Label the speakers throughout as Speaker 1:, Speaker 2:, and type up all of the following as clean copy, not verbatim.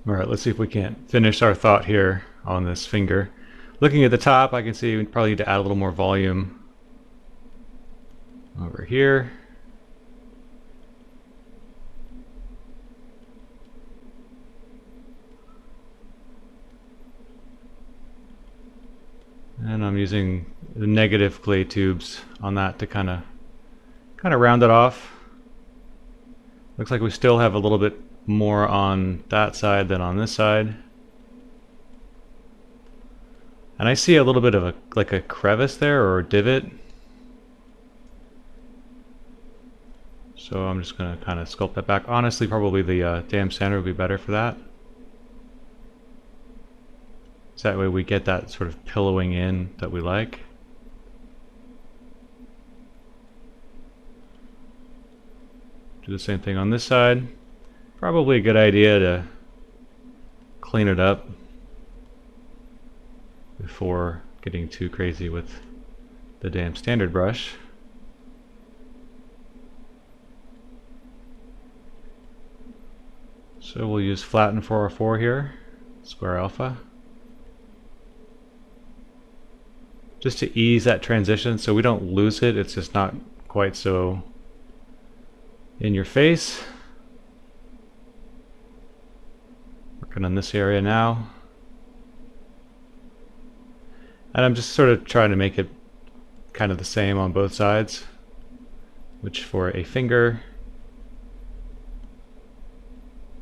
Speaker 1: Alright, let's see if we can't finish our thought here on this finger. Looking at the top, I can see we probably need to add a little more volume over here. And I'm using the negative clay tubes on that to kind of round it off. Looks like we still have a little bit more on that side than on this side. And I see a little bit of a crevice there, or a divot. So I'm just going to kind of sculpt that back. Honestly, probably the dam sander would be better for that. So that way we get that sort of pillowing in that we like. Do the same thing on this side. Probably a good idea to clean it up before getting too crazy with the damn standard brush. So we'll use flatten 404 here, square alpha, just to ease that transition so we don't lose it. It's just not quite so in your face. Working on this area now. And I'm just sort of trying to make it kind of the same on both sides, which for a finger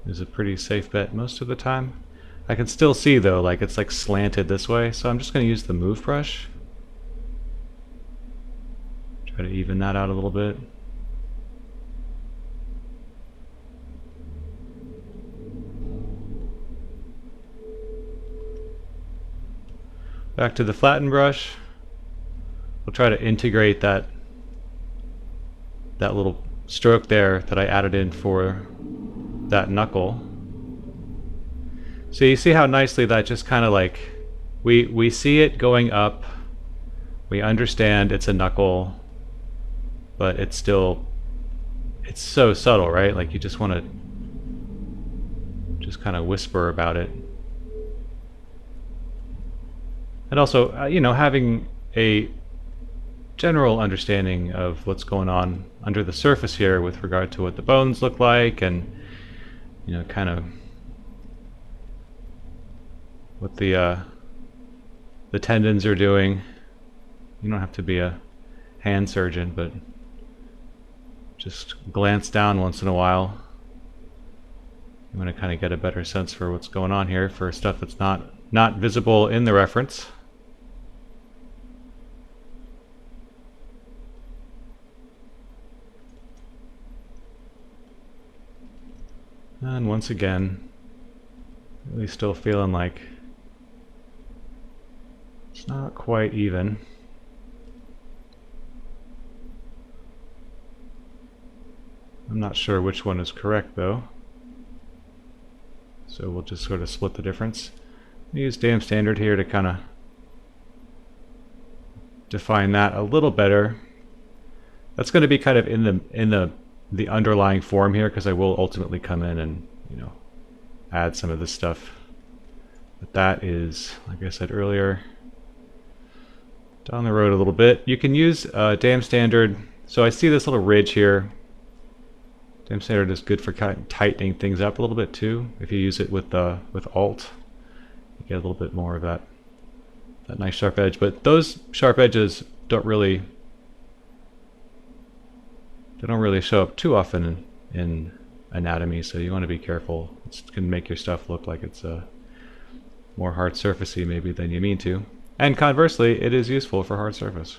Speaker 1: is a pretty safe bet most of the time. I can still see though, like it's like slanted this way, so I'm just going to use the move brush. Try to even that out a little bit. Back to the flatten brush. We'll try to integrate that little stroke there that I added in for that knuckle. So you see how nicely that just kind of like, we see it going up, we understand it's a knuckle, but it's still, it's so subtle, right? Like you just want to just kind of whisper about it. And also, you know, having a general understanding of what's going on under the surface here with regard to what the bones look like, and you know, kind of what the tendons are doing. You don't have to be a hand surgeon, but just glance down once in a while. You want to kind of get a better sense for what's going on here for stuff that's not visible in the reference. And once again, really still feeling like it's not quite even. I'm not sure which one is correct though, so we'll just sort of split the difference. Use dam standard here to kind of define that a little better. That's going to be kind of in the underlying form here, because I will ultimately come in and, you know, add some of this stuff. But that is, like I said earlier, down the road a little bit. You can use dam standard. So I see this little ridge here. Dam standard is good for kind of tightening things up a little bit too. If you use it with Alt, you get a little bit more of that nice sharp edge. But those sharp edges don't really show up too often in anatomy, so you want to be careful. It can make your stuff look like it's more hard surfacey maybe than you mean to. And conversely, it is useful for hard surface.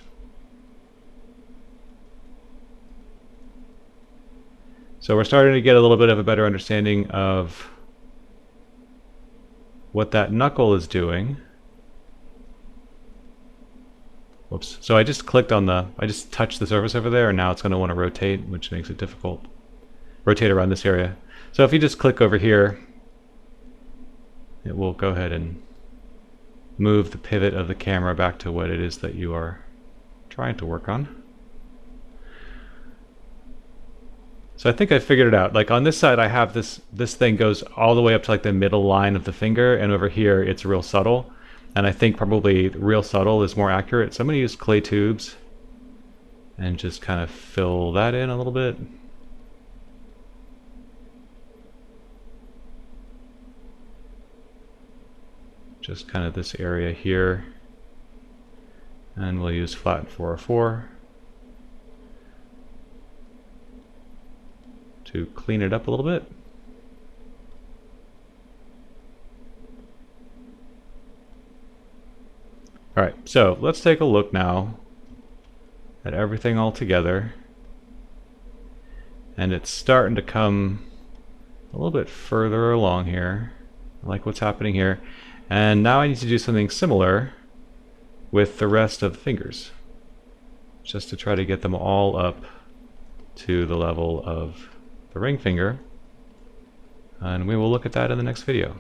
Speaker 1: So we're starting to get a little bit of a better understanding of what that knuckle is doing. Whoops. So I just clicked on I just touched the surface over there, and now it's going to want to rotate, which makes it difficult. Rotate around this area. So if you just click over here, it will go ahead and move the pivot of the camera back to what it is that you are trying to work on. So I think I figured it out. Like on this side I have this thing goes all the way up to like the middle line of the finger, and over here it's real subtle. And I think probably real subtle is more accurate. So I'm going to use clay tubes and just kind of fill that in a little bit. Just kind of this area here. And we'll use flat 404 to clean it up a little bit. Alright, so let's take a look now at everything all together. And it's starting to come a little bit further along here. I like what's happening here. And now I need to do something similar with the rest of the fingers, just to try to get them all up to the level of the ring finger. And we will look at that in the next video.